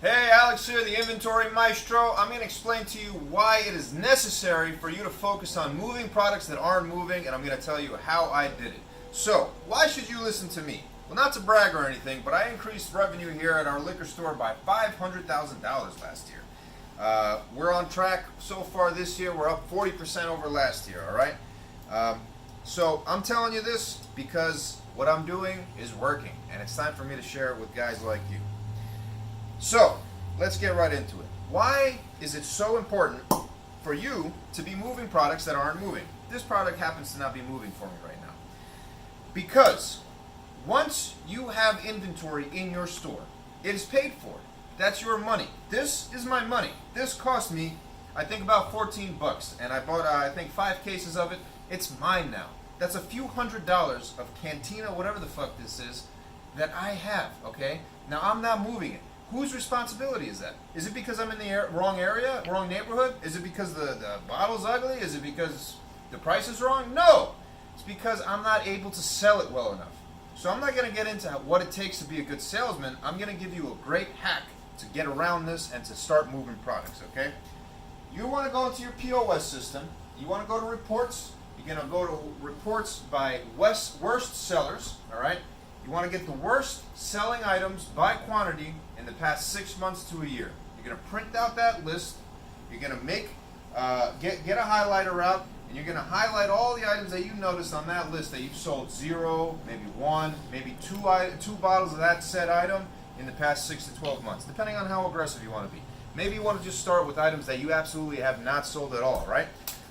Hey, Alex here, the Inventory Maestro. I'm going to explain to you why it is necessary for you to focus on moving products that aren't moving, and I'm going to tell you how I did it. So, why should you listen to me? Well, not to brag or anything, but I increased revenue here at our liquor store by $500,000 last year. We're on track so far this year. We're up 40% over last year, all right? So, I'm telling you this because what I'm doing is working, and it's time for me to share it with guys like you. So, let's get right into it. Why is it so important for you to be moving products that aren't moving? This product happens to not be moving for me right now. Because once you have inventory in your store, it is paid for. That's your money. This is my money. This cost me, I think, about 14 bucks, and I bought, I think, 5 cases of it. It's mine now. That's a few $100s of Cantina, whatever the fuck this is, that I have, okay? Now, I'm not moving it. Whose responsibility is that? Is it because I'm in the wrong area, wrong neighborhood? Is it because the bottle's ugly? Is it because the price is wrong? No! It's because I'm not able to sell it well enough. So I'm not going to get into what it takes to be a good salesman. I'm going to give you a great hack to get around this and to start moving products, okay? You want to go into your POS system. You want to go to reports. You're going to go to reports by worst sellers, all right? You want to get the worst selling items by quantity in the past 6 months to a year. You're going to print out that list. You're going to make get a highlighter out, and you're going to highlight all the items that you noticed on that list that you've sold 0, maybe 1, maybe 2 bottles of that said item in the past 6 to 12 months, depending on how aggressive you want to be. Maybe you want to just start with items that you absolutely have not sold at all, right?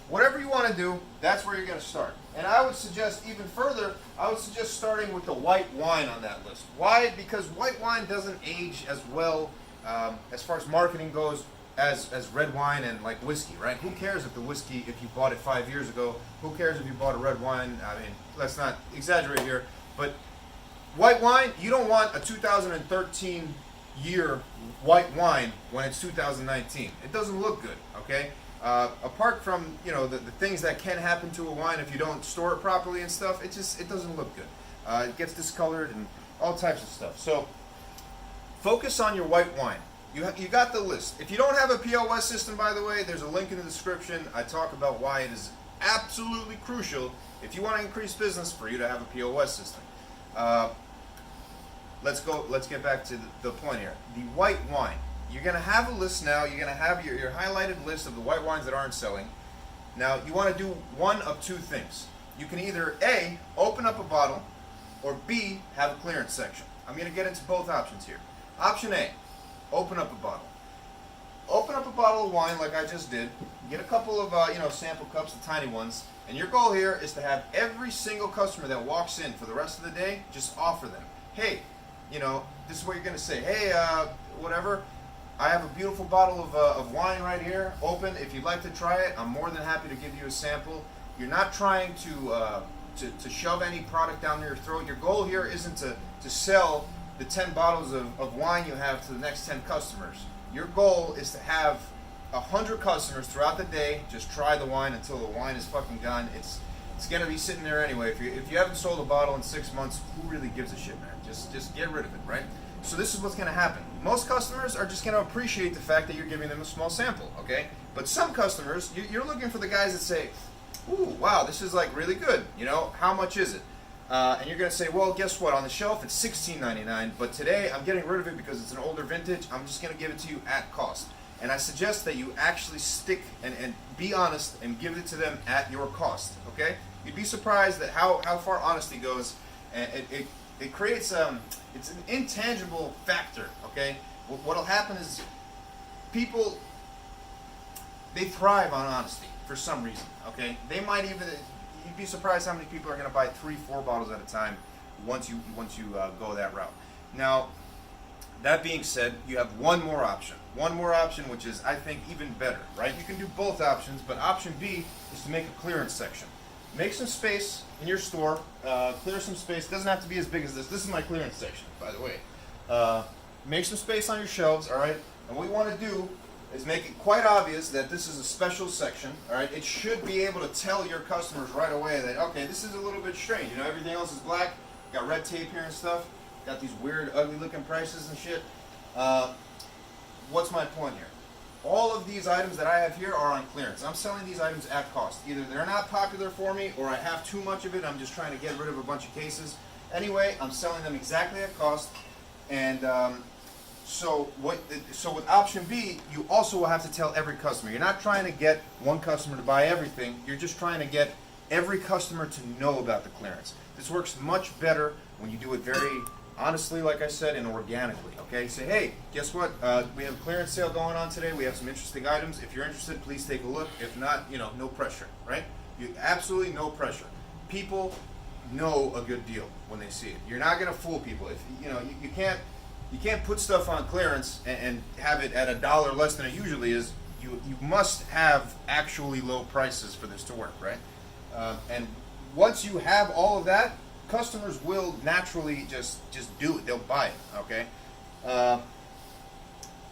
Whatever you want to do, that's where you're going to start. And I would suggest even further, I would suggest starting with the white wine on that list. Why? Because white wine doesn't age as well as far as marketing goes as red wine and like whiskey, right? Who cares if the whiskey, if you bought it 5 years ago? Who cares if you bought a red wine? I mean, let's not exaggerate here. But white wine, you don't want a 2013 year white wine when it's 2019. It doesn't look good, okay? Apart from, you know, the things that can happen to a wine if you don't store it properly and stuff, it doesn't look good. It gets discolored and all types of stuff. So focus on your white wine. You got the list. If you don't have a POS system, by the way, there's a link in the description. I talk about why it is absolutely crucial if you want to increase business for you to have a POS system. Let's get back to the point here. The white wine. You're going to have a list now. You're going to have your highlighted list of the white wines that aren't selling. Now, you want to do one of two things. You can either A, open up a bottle, or B, have a clearance section. I'm going to get into both options here. Option A, open up a bottle. Open up a bottle of wine like I just did. Get a couple of sample cups, the tiny ones. And your goal here is to have every single customer that walks in for the rest of the day, just offer them, hey, this is what you're going to say. Hey, whatever. I have a beautiful bottle of wine right here, open. If you'd like to try it, I'm more than happy to give you a sample. You're not trying to shove any product down your throat. Your goal here isn't to sell the 10 bottles of wine you have to the next 10 customers. Your goal is to have 100 customers throughout the day just try the wine until the wine is fucking gone. It's going to be sitting there anyway. If you haven't sold a bottle in 6 months, who really gives a shit, man? Just get rid of it, right? So this is what's going to happen. Most customers are just going to appreciate the fact that you're giving them a small sample, okay? But some customers, you're looking for the guys that say, ooh, wow, this is like really good. How much is it? And you're going to say, well, guess what? On the shelf, it's $16.99, but today I'm getting rid of it because it's an older vintage. I'm just going to give it to you at cost. And I suggest that you actually stick and be honest and give it to them at your cost, okay? You'd be surprised at how far honesty goes. And it creates it's an intangible factor, okay? What'll happen is people, they thrive on honesty for some reason, okay? They might even, you'd be surprised how many people are going to buy 3-4 bottles at a time once you go that route. Now, that being said, you have one more option, which is, I think, even better, right? You can do both options, but option B is to make a clearance section. Make some space in your store, clear some space. It doesn't have to be as big as this. This is my clearance section, by the way. Make some space on your shelves, all right? And what you want to do is make it quite obvious that this is a special section, all right? It should be able to tell your customers right away that, okay, this is a little bit strange. Everything else is black. Got red tape here and stuff. Got these weird, ugly-looking prices and shit. what's my point here? All of these items that I have here are on clearance. I'm selling these items at cost. Either they're not popular for me, or I have too much of it. I'm just trying to get rid of a bunch of cases. Anyway, I'm selling them exactly at cost. And so with option B, you also will have to tell every customer. You're not trying to get one customer to buy everything. You're just trying to get every customer to know about the clearance. This works much better when you do it very honestly, like I said, and organically. Okay, say, hey, guess what? We have a clearance sale going on today. We have some interesting items. If you're interested, please take a look. If not, no pressure, right? You absolutely no pressure. People know a good deal when they see it. You're not going to fool people. If you can't put stuff on clearance and have it at $1 less than it usually is. You must have actually low prices for this to work, right? And once you have all of that, customers will naturally just do it. They'll buy it. Okay.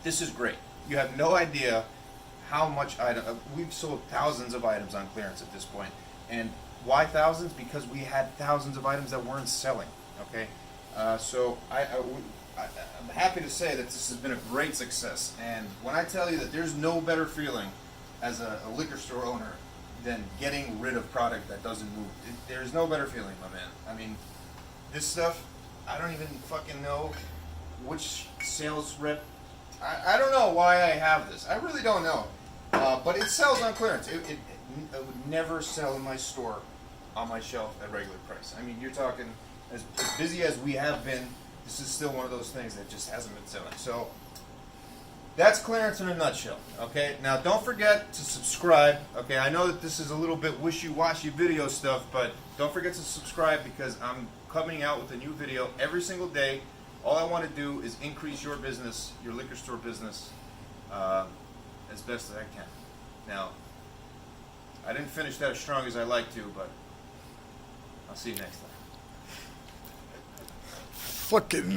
This is great. You have no idea how much we've sold thousands of items on clearance at this point. And why thousands? Because we had thousands of items that weren't selling. Okay. So I'm happy to say that this has been a great success. And when I tell you that there's no better feeling as a liquor store owner than getting rid of product that doesn't move. There's no better feeling, my man. I mean, this stuff, I don't even fucking know which sales rep. I don't know why I have this. I really don't know. But it sells on clearance. It would never sell in my store on my shelf at regular price. I mean, you're talking, as busy as we have been, this is still one of those things that just hasn't been selling. So that's clearance in a nutshell. Okay, now don't forget to subscribe. Okay, I know that this is a little bit wishy-washy video stuff, but don't forget to subscribe because I'm coming out with a new video every single day. All I want to do is increase your business, your liquor store business, as best as I can. Now, I didn't finish that as strong as I like to, but I'll see you next time. Fucking